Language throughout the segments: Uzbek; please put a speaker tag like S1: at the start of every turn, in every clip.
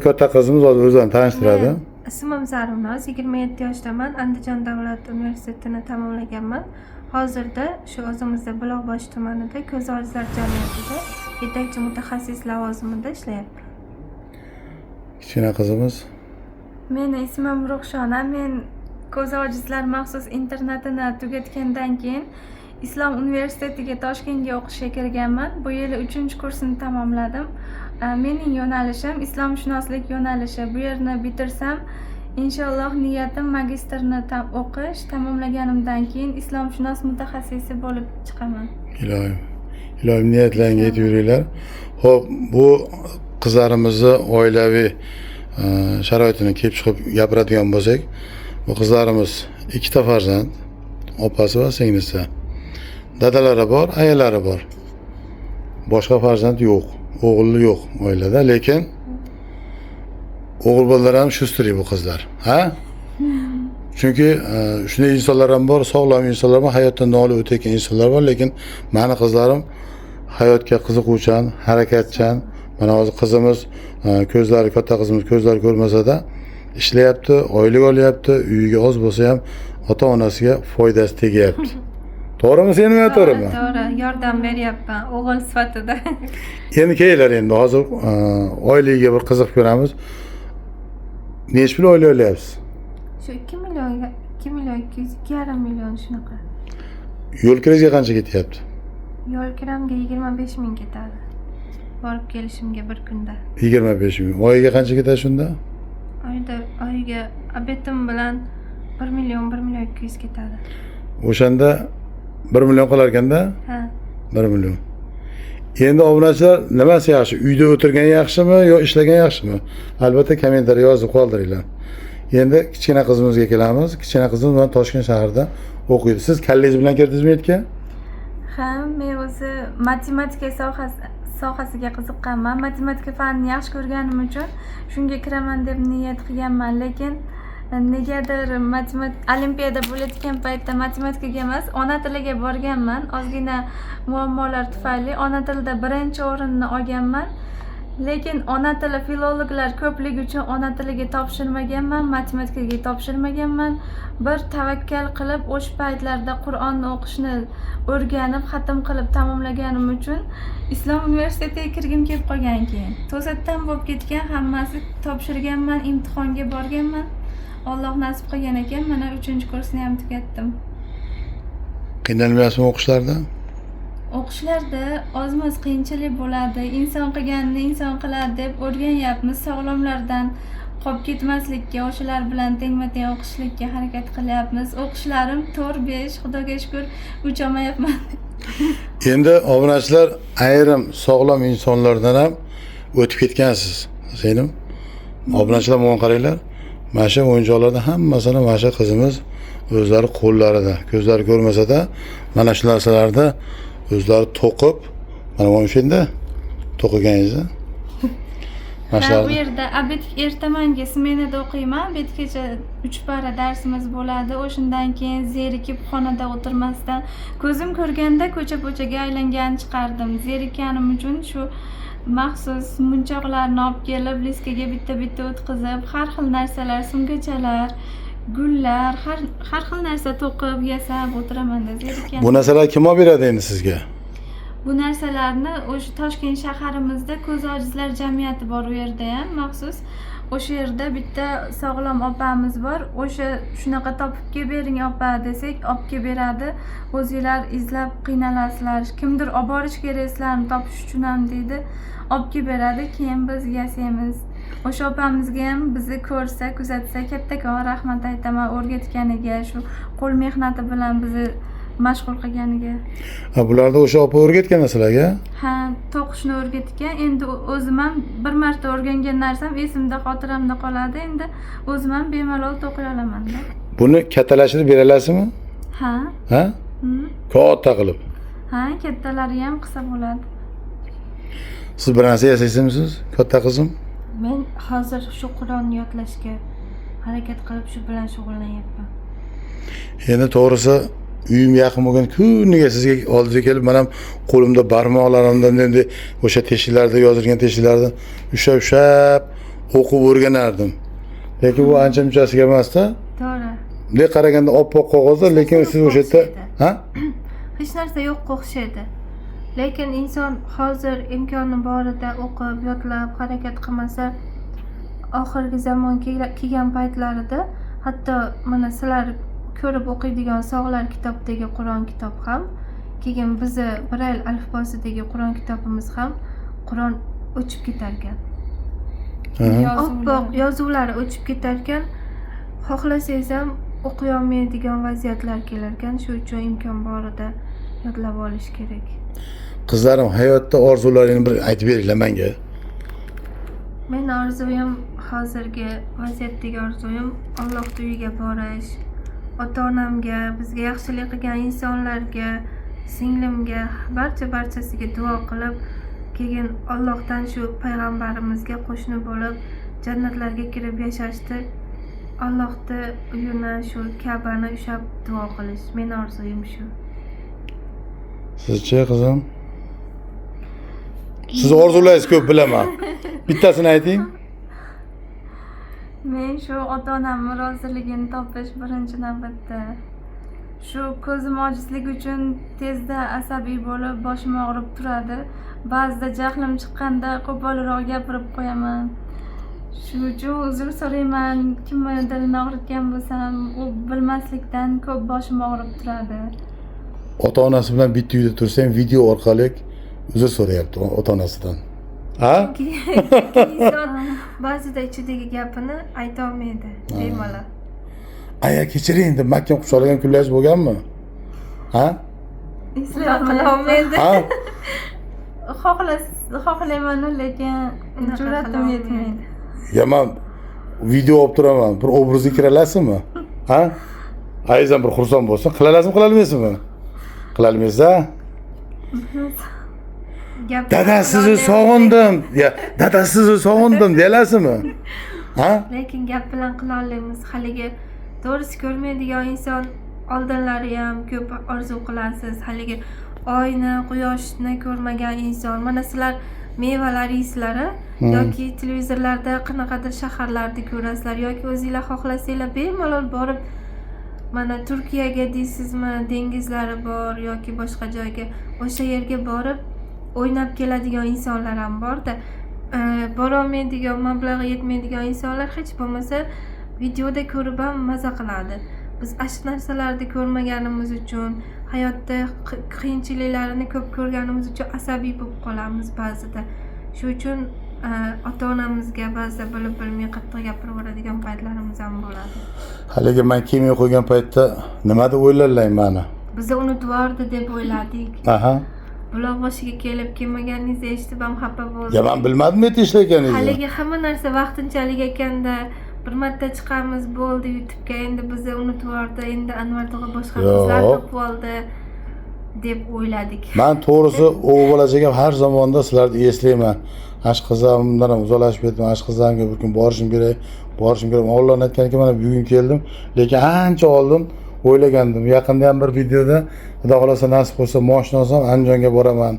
S1: Katta qizimiz o'zini tanishtiradi.
S2: Ismim Zarinoz, 27 yoshdaman. Andijon davlat universitetini tamomlaganman. Hozirda shu o'zimizda Buloqbosh tumanida ko'z ojizlar jamiyatida yetakchi mutaxassis lavozimida ishlayapman.
S1: Kichkina qizimiz
S3: Meni ismim Ruxshona. Men ko'z ojizlar maxsus internatini tugatgandan keyin Islom universitetiga Toshkentga o'qishga kirganman. Bu yil 3-kursini tamomladim. Mening yo'nalishim islomshunoslik yo'nalishi. Bu yerni bitirsam, inshaalloh niyatim magistrni o'qish, tamomlaganimdan keyin islomshunos mutaxassisi bo'lib chiqaman.
S1: Ilohim niyatlaringga yetib yuringlar. Xo'p, bu qizlarimizni oilaviy sharoitini kelib chiqib gapiradigan bo'lsak, bu qizlarimiz ikkita farzand, opasi va singlisi. Dadalari bor, ayalari bor. Boshqa farzand yo'q, o'g'il yo'q oilada, lekin o'g'il bolalar ham shustri bu qizlar, ha? Chunki shunday insonlar ham bor, sog'lom insonlar bor, hayotdan nolib o'tayotgan insonlar bor, lekin meni qizlarim hayotga qiziquvchan, harakatchan. Mana hozir qizimiz ko'zlari, katta qizimiz ko'zlari ko'rmasa-da ishlayapti, oylik olyapti, uyiga oz bo'lsa ham ota-onasiga foydasi tegyapti. To'g'rimi, senmi yo to'g'rimi?
S2: To'g'ri, yordam beryapman o'g'il sifatida.
S1: Endi kelinglar, endi hozir oyligiga bir qiziqib ko'ramiz. Necha pul oylik olyapsiz?
S2: Shu 2 million 2,5 million shunaqa.
S1: Yo'l kirasiga qancha ketyapti?
S2: Yo'l kiramga 25 ming ketadi. Borib kelishimga bir kunda.
S1: 25 ming. Oyiga qancha ketadi shunda?
S2: Oyiga abetim bilan 1 million 200 ketadi.
S1: O'shanda 1 million qolar ekanda?
S2: Ha.
S1: 1 million. Endi obunachilar nimasi yaxshi? Uyda o'tirgan yaxshimi yo ishlagan yaxshimi? Albatta kommentariy yozib qoldiringlar. Endi kichkina qizimizga kelamiz. Kichkina qizimiz mana Toshkent shahrida o'qiydi. Siz kallangiz bilan kirdingizmi yerga?
S3: Ha, men o'zi matematika sohasiga qiziqqanman. Matematika fanini yaxshi ko'rganim uchun shunga kiraman deb niyat qilganman, lekin negadir olimpiada bo'layotgan paytda matematikaga emas, ona tiliga borganman. Ozgina muammolar tufayli ona tilida birinchi o'rinni olganman. Lekin ona tili filologlar ko'pligi uchun ona tiliga topshirmaganman, matematikaga topshirmaganman. Bir tavakkal qilib o'sha paytlarda Qur'onni o'qishni o'rganib, xatm qilib tamomlaganim uchun Islom universitetiga kirgim kelib qolgan keyin. To'satdan bo'lib ketgan, hammasi topshirganman, imtihonga borganman. Alloh nasib qilgan ekan, mana 3-kursni ham tugatdim.
S1: Qiynalmayapsizmi o'qishlarda?
S3: O'qishlarda ozmoz qiyinchilik bo'ladi. Inson qilganini inson qiladi deb o'rganyapmiz. Sog'lomlardan qolib ketmaslikka, o'shalar bilan tengma-teng o'qishlikka harakat qilyapmiz. O'qishlarim 4-5, Xudoga shukr, uchamayapman.
S1: Endi obunachilar ayrim sog'lom insonlardan ham o'tib ketgansiz. Senim obunachilar menga qaranglar. Mana shu o'yinchoqlardan hammasini mana shu qizimiz o'zlari qo'llarida, ko'zlari ko'rmasa-da, mana shu narsalarda o'zlari to'qib, mana bu shunda to'qiganingizni.
S3: Bu yerda ertamangi smenada o'qiyman. Betgacha 3 para darsimiz bo'ladi. O'shundan keyin zerikib xonada o'tirmasdan ko'zim ko'rganda ko'cha-ko'chaga aylangan chiqardim. Zerikkanim uchun shu maxsus munchoqlarni olib kelib, liskaga bitta-bitta o'tkazib, har xil narsalar, sumkachalar, gullar, har xil narsa to'qib, yasab o'tiraman-da zerikkan.
S1: Bu narsalar kim olib beradi endi sizga?
S3: Bu narsalarni o'sha Toshkent shaharimizda ko'z ojizlar jamiyati bor, u yerda ham maxsus. O'sha yerda bitta sog'lom opamiz bor. O'sha shunaqa topib kelib bering opa desak, olib kelib beradi. O'zinglar izlab qiynalasizlar. Kimdir olib borish kerak sizlarni topish uchun ham deydi. Olib kelib beradi, keyin biz yasaymiz. O'sha opamizga ham bizni ko'rsa, kuzatsa kattakon rahmat aytaman o'rgatganiga, shu qo'l mehnati bilan bizni mashg'ul qilganiga.
S1: Ha, bularda o'sha opa o'rgatgan sizlarga?
S3: Ha, to'qishni o'rgatgan. Endi o'zim ham bir marta o'rgangan narsam esimda, xotiramda qoladi. Endi o'zim ham bemalol to'qiy olaman-da.
S1: Buni kattalashtirib bera olasizmi?
S3: Ha.
S1: Ha? Katta qilib.
S3: Ha, kattalari ham qilsa bo'ladi.
S1: Siz bir narsa yasaysizmi siz, katta qizim?
S2: Men hozir shu Qur'onni yodlashga harakat qilib shu bilan shug'ullanyapman.
S1: Endi to'g'risi uyim yaqin bo'lgan kuniga sizga oldingizga kelib, men ham qo'limda barmoqlarimdan endi o'sha teshiklarda yozilgan teshiklardan ushlab o'qib o'rganardim. Lekin bu ancha munchasiga emasda.
S2: To'g'ri.
S1: Bunday qaraganda oppoq qog'ozda, lekin siz o'sha yerda, ha?
S2: Hech narsa yo'q o'xshaydi. Lekin inson hozir imkoni borida o'qib, yodlab, harakat qilmasa, oxirgi zamon kelgan paytlarida hatto mana sizlar ko'rib o'qiydigan Sog'lar kitobdagi Qur'on kitob ham, keyin bizni Brail alifbosidagi Qur'on kitobimiz ham Qur'on o'chib ketar ekan. Oppoq yozuvlari o'chib ketar ekan. Xohlasangiz ham o'qiy olmaydigan vaziyatlar kelar ekan. Shu uchun imkon borida yodlab olish kerak.
S1: Qizlarim, hayotda orzularingni bir aytib beringlar menga.
S2: Men orzuyim hozirgi vaziyatdagi orzuyim Allohning uyiga borish, ota-onamga, bizga yaxshilik qilgan insonlarga, singlimga, barchasiga duo qilib, keyin Allohdan shu payg'ambarimizga qo'shni bo'lib, jannatlarga kirib yashashni, Allohning uyini, shu Ka'bani ushlab duo qilish. Men orzuyim shu.
S1: Sizchi qizim? Siz orzularingiz ko'p bilaman. Bittasini ayting.
S3: Men shu ota-onamni roziligini topish birinchi navbatda. Shu ko'zim ojizligi uchun tezda asabiy bo'lib, boshim og'rib turadi. Ba'zida jahlim chiqqanda qo'polroq gapirib qo'yaman. Shuning uchun uzr so'rayman. Kimni dilini og'ritgan bo'lsam, u bilmaslikdan ko'p boshim og'rib turadi.
S1: Ota-onasi bilan bitta uyda tursang, video orqali uzr so'rayapti ota-onasidan. Ha?
S2: Inson ba'zida ichidagi gapini ayta olmaydi, bemalol.
S1: Aya kechiring deb mahkam quchoqlagan kunlaringiz bo'lganmi? Ha?
S2: Qila olmaydi.
S1: Ha?
S3: Xohlayman, lekin jur'atim yetmaydi.
S1: Men video olib turaman. Bir obrazga kira olasizmi? Ha? Ayzam bir xursand bo'lsin. Qila olasizmi, qila olmaysizmi? Qila olmaysiz-a? Dada sizni sog'indim. Ya, dada sizni sog'indim deyalasizmi? Ha?
S2: Lekin gap bilan qila olamiz. Haligi to'g'risi ko'rmaydigan inson oldinlari ham ko'p orzu qilasiz. Haligi oyni, quyoshni ko'rmagan inson. Mana sizlar mevalar yeysizlar, yoki televizorlarda qanaqadir shaharlarni ko'rasizlar, yoki o'zingizlar xohlasanglar bemalol borib mana Turkiyaga deysizmi, dengizlari bor yoki boshqa joyga, o'sha yerga borib o'ynab keladigan insonlar ham borda. Bora olmaydigan, mablag'i yetmaydigan insonlar hech bo'lmasa videoda ko'rib ham maza qiladi. Biz shu narsalarni ko'rmaganimiz uchun, hayotda qiyinchiliklarini ko'p ko'rganimiz uchun asabiy bo'lib qolamiz ba'zida. Shu uchun ota-onamizga ba'zida bilib bilmay qattiq gapirib yuboradigan paytlarimiz ham bo'ladi.
S1: Haligi men kelmay qo'ygan paytda nima deb o'ylarlar meni?
S2: Biz unutib yubordi deb o'yladik.
S1: Aha.
S2: Buloq boshiga kelib kelmaganingizni eshitib ham xafa bo'ldim.
S1: Ya men bilmadim aytishlayotganingizni.
S2: Haligi hamma narsa vaqtinchalik ekanda bir marta chiqamiz bo'ldi YouTube'ga, endi bizni unutib yubordi, endi Anvar tog'a boshqa qizlar topib oldi deb o'yladik.
S1: Men to'g'risi o'g'il bo'lajagim har zamonda sizlarni eslayman. Ash qizlarimdan ham uzoqlashib ketdim. Ash qizlarimga bir kun borishim kerak. Allohning aytganiga mana bugun keldim. Lekin ancha oldin o'ylagandim. Yaqinda ham bir videoda Xudo xolasa nasib qilsa mashina olsam Andijonga boraman.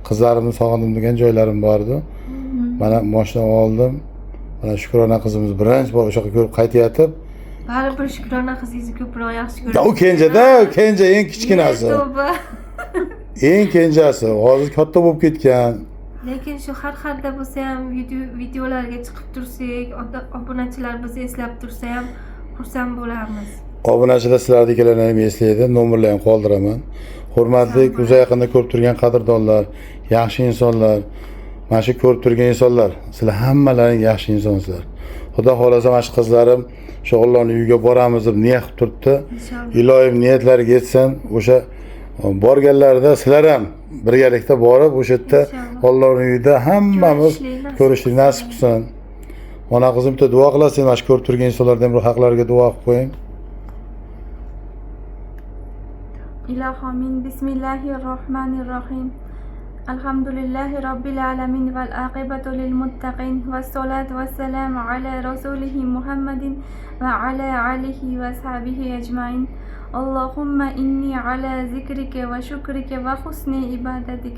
S1: Qizlarimni sog'indim degan joylarim bor edi. Mana mashina oldim. Mana Shukrona qizimiz birinchi bor o'sha yerga ko'rib qaytayotib.
S2: Baribir Shukrona qizingizni ko'proq yaxshi ko'raman.
S1: U kenja eng kichkinasi. Eng kenjasi. Hozir katta bo'lib ketgan.
S2: Lekin shu har xilda bo'lsa ham videolarga chiqib tursak, obunachilar bizni eslab tursa ham xursand bo'lamiz.
S1: Obunachilar sizlarni ikkalalaringizni eslaydi, nomerlarini qoldiraman. Hurmatli uzoq yaqinda ko'rib turgan qadrdonlar, yaxshi insonlar, mana shu ko'rib turgan insonlar, sizlar hammalaring yaxshi insonsizlar. Xudo xolasa mana shu qizlarim shu Allohning uyiga boramiz deb niyat qilib turibdi. Ilohim niyatlariga yetsin. O'sha borganlarida sizlar ham birgalikda borib o'sha yerda Allohning uyida hammamiz ko'rishlik nasib qilsin. Ona qizim bitta duo qilasiz, mana shu ko'rib turgan insonlardan bir haqlariga duo qilib qo'ying.
S3: Ilohomin bismillahirrohmanirrohim. Alhamdulillahi Rabbil alamin val aqibatu lil muttaqin vassalatu vassalamu ala rasulihi Muhammadin va ala alihi va sahbihi ajmain. Allohumma inni ala zikrika va shukrika va husni ibadatik.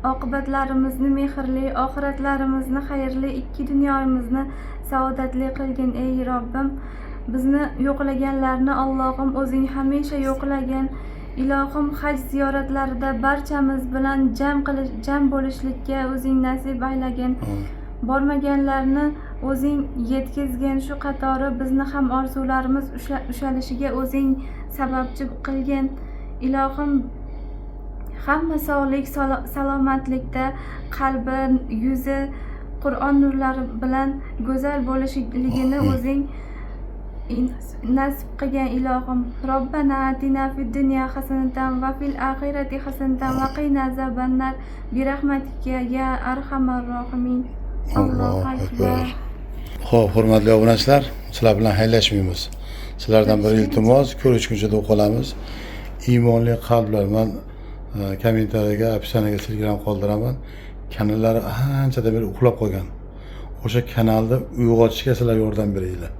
S3: Oqibatlarimizni mehrli, oxiratlarimizni xayrli, ikki dunyomizni saodatli qilgin ey Robbim. Bizni yo'qlaganlarni Allohim o'zing hamisha yo'qlagan. Ilohim haj ziyoratlarida barchamiz bilan jam bo'lishlikka o'zing nasib aylagin. Bormaganlarni o'zing yetkazgin. Shu qatori bizni ham orzularimiz ushalishiga o'zing sababchi qilgin. Ilohim hamma sog'lik, salomatlikda qalbi, yuzi Qur'on nurlari bilan go'zal bo'lishligini o'zing nasib qilgan ilohim. Robbana atina fid dunya hasanatan va fil oxirati hasanatan va qina azabannar bi rahmatika ya arhamar rohimin. Allohu akbar.
S1: Xo'p, hurmatli obunachilar, sizlar bilan xayrlashmaymiz. Sizlardan bir iltimos, ko'rishguncha deb qolamiz. Iymonli qalblar, men kommentariyaga, opsiyaga Telegram qoldiraman. Kanallari anchadan beri uxlab qolgan. O'sha kanalni uyg'otishga sizlar yordam beringlar.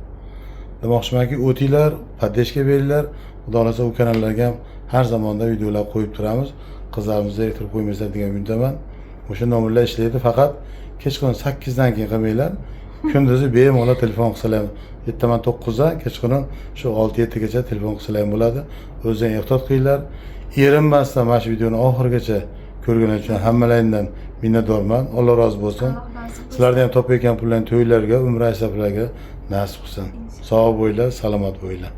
S1: Demoqchimanki, o'tinglar, podдержка beringlar. Xudo xolasa u kanallarga ham har zamonda videolar qo'yib turamiz. Qizlarimizni elektrib qo'ymaysizlar degan umiddaman. O'sha nomerlar ishlaydi, faqat kechqurun 8 dan keyin qilmanglar. Kunduzi bemalol telefon qilsalar, 7 dan 9 dan, kechqurun shu 6-7 gacha telefon qilsalar ham bo'ladi. O'zingizga ehtiyot qilinglar. Erinmasdan mana shu videoni oxirigacha ko'rganingiz uchun hammalaringdan minnatdorman. Alloh rozi bo'lsin. Sizlardan ham topayotgan pullarni to'ylarga, umra safarlarga nasib qilsin. Sog' bo'linglar, salomat bo'linglar.